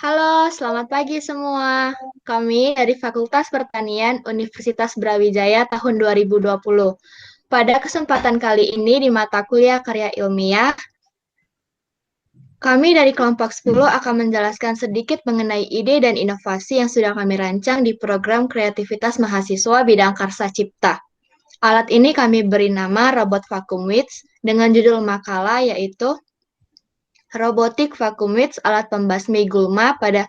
Halo, selamat pagi semua. Kami dari Fakultas Pertanian Universitas Brawijaya tahun 2020. Pada kesempatan kali ini di mata kuliah karya ilmiah, kami dari kelompok 10 akan menjelaskan sedikit mengenai ide dan inovasi yang sudah kami rancang di program kreativitas mahasiswa bidang Karsa Cipta. Alat ini kami beri nama Robot Vacuumwitch dengan judul makalah yaitu Robotik Vacuumwitch Alat Pembasmi Gulma pada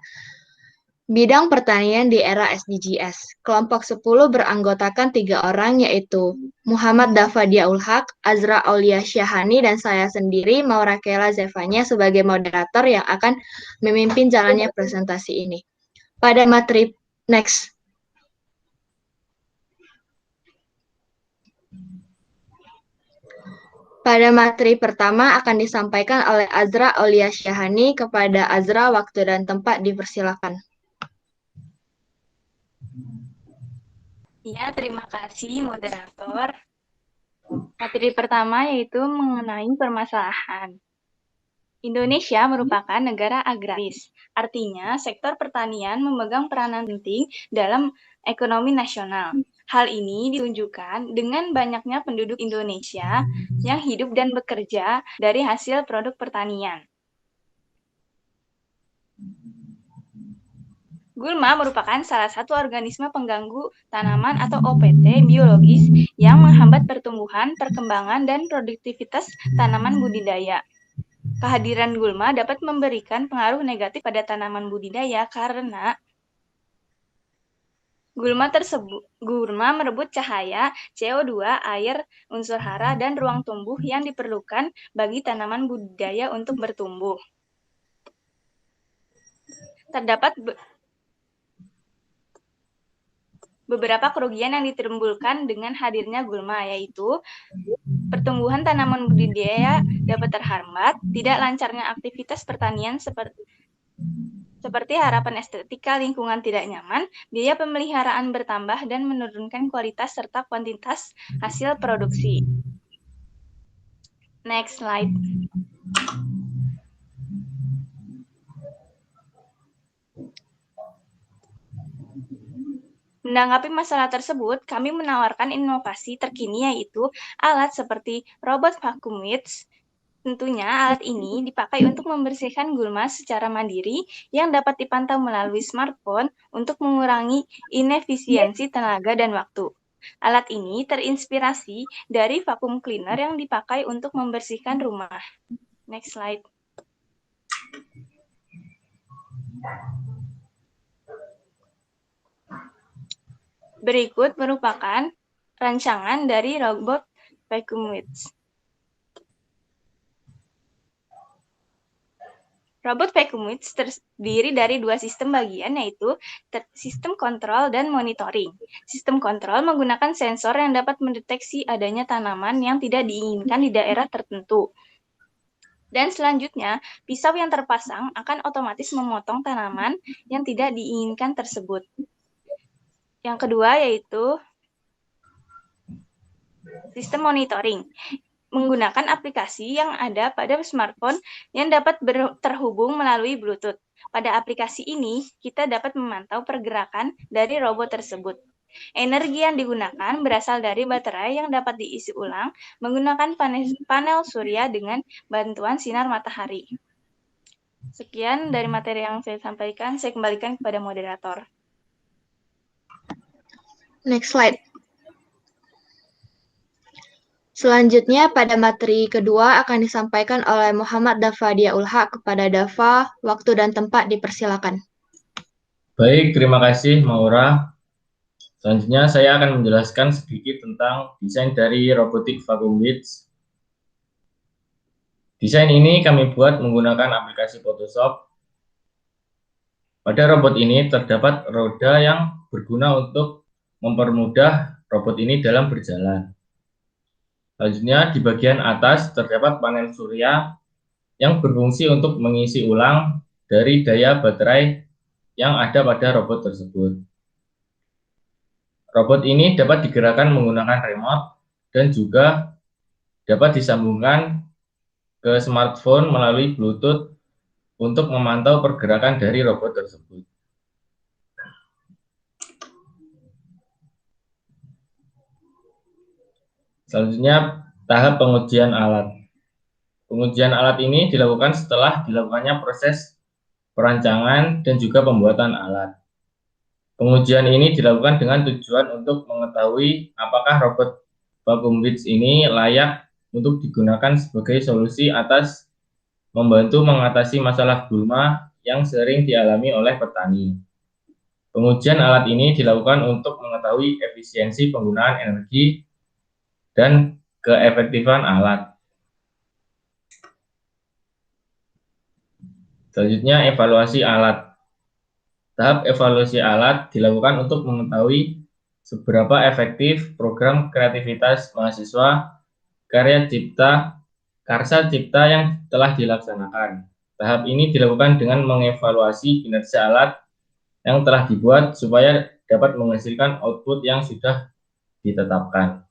Bidang pertanian di era SDGs. Kelompok 10 beranggotakan 3 orang yaitu Muhammad Dafa Diaul Haq, Azra Aulia Syahani, dan saya sendiri, Maura Kela Zevanya, sebagai moderator yang akan memimpin jalannya presentasi ini. Pada materi next. Pada materi pertama akan disampaikan oleh Azra Aulia Syahani. Kepada Azra, waktu dan tempat dipersilakan. Ya, terima kasih moderator. Materi pertama yaitu mengenai permasalahan. Indonesia merupakan negara agraris, artinya sektor pertanian memegang peranan penting dalam ekonomi nasional. Hal ini ditunjukkan dengan banyaknya penduduk Indonesia yang hidup dan bekerja dari hasil produk pertanian. Gulma merupakan salah satu organisme pengganggu tanaman atau OPT biologis yang menghambat pertumbuhan, perkembangan, dan produktivitas tanaman budidaya. Kehadiran gulma dapat memberikan pengaruh negatif pada tanaman budidaya karena gulma merebut cahaya, CO2, air, unsur hara, dan ruang tumbuh yang diperlukan bagi tanaman budidaya untuk bertumbuh. Terdapat beberapa kerugian yang ditimbulkan dengan hadirnya gulma, yaitu pertumbuhan tanaman budidaya dapat terhambat, tidak lancarnya aktivitas pertanian seperti harapan estetika lingkungan tidak nyaman, biaya pemeliharaan bertambah, dan menurunkan kualitas serta kuantitas hasil produksi. Next slide. Menanggapi masalah tersebut, kami menawarkan inovasi terkini yaitu alat seperti robot vacuumwitch. Tentunya alat ini dipakai untuk membersihkan gulma secara mandiri yang dapat dipantau melalui smartphone untuk mengurangi inefisiensi tenaga dan waktu. Alat ini terinspirasi dari vacuum cleaner yang dipakai untuk membersihkan rumah. Next slide. Berikut merupakan rancangan dari robot vacuumwitch. Robot vacuumwitch terdiri dari 2 sistem bagian, yaitu sistem kontrol dan monitoring. Sistem kontrol menggunakan sensor yang dapat mendeteksi adanya tanaman yang tidak diinginkan di daerah tertentu. Dan selanjutnya, pisau yang terpasang akan otomatis memotong tanaman yang tidak diinginkan tersebut. Yang kedua yaitu sistem monitoring. Menggunakan aplikasi yang ada pada smartphone yang dapat terhubung melalui Bluetooth. Pada aplikasi ini, kita dapat memantau pergerakan dari robot tersebut. Energi yang digunakan berasal dari baterai yang dapat diisi ulang menggunakan panel surya dengan bantuan sinar matahari. Sekian dari materi yang saya sampaikan, saya kembalikan kepada moderator. Next slide. Selanjutnya, pada materi kedua akan disampaikan oleh Muhammad Dafa Diaul Haq. Kepada Dafa, waktu dan tempat dipersilakan. Baik, terima kasih Maura. Selanjutnya saya akan menjelaskan sedikit tentang desain dari robotik vacuumwitch. Desain ini kami buat menggunakan aplikasi Photoshop. Pada robot ini terdapat roda yang berguna untuk mempermudah robot ini dalam berjalan. Selanjutnya di bagian atas terdapat panel surya yang berfungsi untuk mengisi ulang dari daya baterai yang ada pada robot tersebut. Robot ini dapat digerakkan menggunakan remote dan juga dapat disambungkan ke smartphone melalui Bluetooth untuk memantau pergerakan dari robot tersebut. Selanjutnya, tahap pengujian alat. Pengujian alat ini dilakukan setelah dilakukannya proses perancangan dan juga pembuatan alat. Pengujian ini dilakukan dengan tujuan untuk mengetahui apakah robot vacuum Witch ini layak untuk digunakan sebagai solusi atas membantu mengatasi masalah gulma yang sering dialami oleh petani. Pengujian alat ini dilakukan untuk mengetahui efisiensi penggunaan energi dan keefektifan alat. Selanjutnya, evaluasi alat. Tahap evaluasi alat dilakukan untuk mengetahui seberapa efektif program kreativitas mahasiswa karya cipta karsa cipta yang telah dilaksanakan. Tahap ini dilakukan dengan mengevaluasi kinerja alat yang telah dibuat supaya dapat menghasilkan output yang sudah ditetapkan.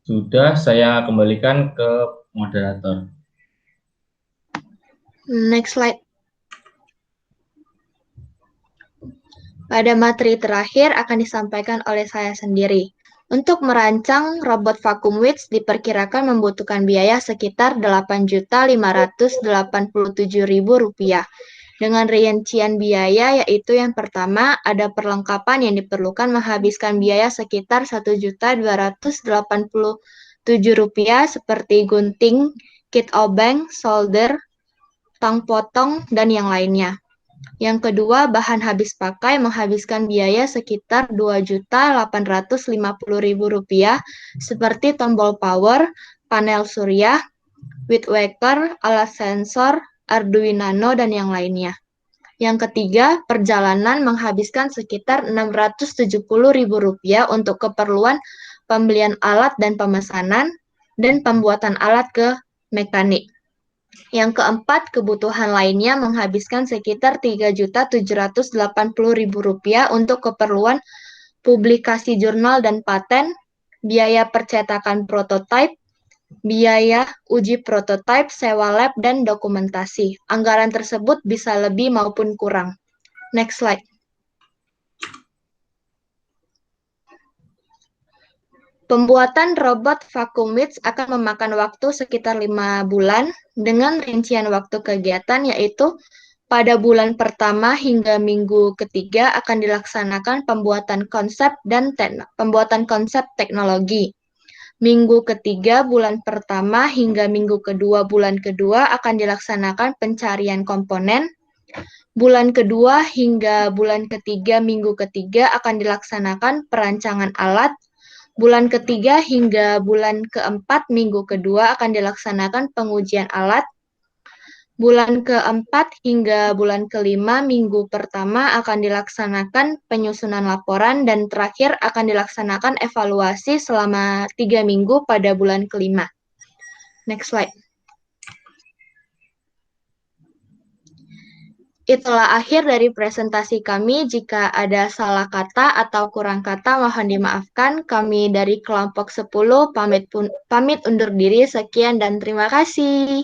Sudah, saya kembalikan ke moderator. Next slide. Pada materi terakhir akan disampaikan oleh saya sendiri. Untuk merancang robot vacuum Witch diperkirakan membutuhkan biaya sekitar Rp8.587.000. Dengan rincian biaya yaitu yang pertama ada perlengkapan yang diperlukan menghabiskan biaya sekitar Rp1.287.000 seperti gunting, kit obeng, solder, tang potong, dan yang lainnya. Yang kedua, bahan habis pakai menghabiskan biaya sekitar Rp2.850.000 seperti tombol power, panel surya, wind waker, alat sensor, Arduino, dan yang lainnya. Yang ketiga, perjalanan menghabiskan sekitar Rp670.000 untuk keperluan pembelian alat dan pemesanan, dan pembuatan alat ke mekanik. Yang keempat, kebutuhan lainnya menghabiskan sekitar Rp3.780.000 untuk keperluan publikasi jurnal dan paten, biaya percetakan prototipe, biaya uji prototipe, sewa lab, dan dokumentasi. Anggaran tersebut bisa lebih maupun kurang. Next slide. Pembuatan robot vacuum Witch akan memakan waktu sekitar 5 bulan dengan rincian waktu kegiatan yaitu pada bulan pertama hingga minggu ketiga akan dilaksanakan pembuatan konsep dan pembuatan konsep teknologi. Minggu ketiga bulan pertama hingga minggu kedua bulan kedua akan dilaksanakan pencarian komponen. Bulan kedua hingga bulan ketiga minggu ketiga akan dilaksanakan perancangan alat. Bulan ketiga hingga bulan keempat minggu kedua akan dilaksanakan pengujian alat. Bulan keempat hingga bulan kelima minggu pertama akan dilaksanakan penyusunan laporan dan terakhir akan dilaksanakan evaluasi selama 3 minggu pada bulan kelima. Next slide. Itulah akhir dari presentasi kami. Jika ada salah kata atau kurang kata, mohon dimaafkan. Kami dari kelompok 10 pamit undur diri. Sekian dan terima kasih.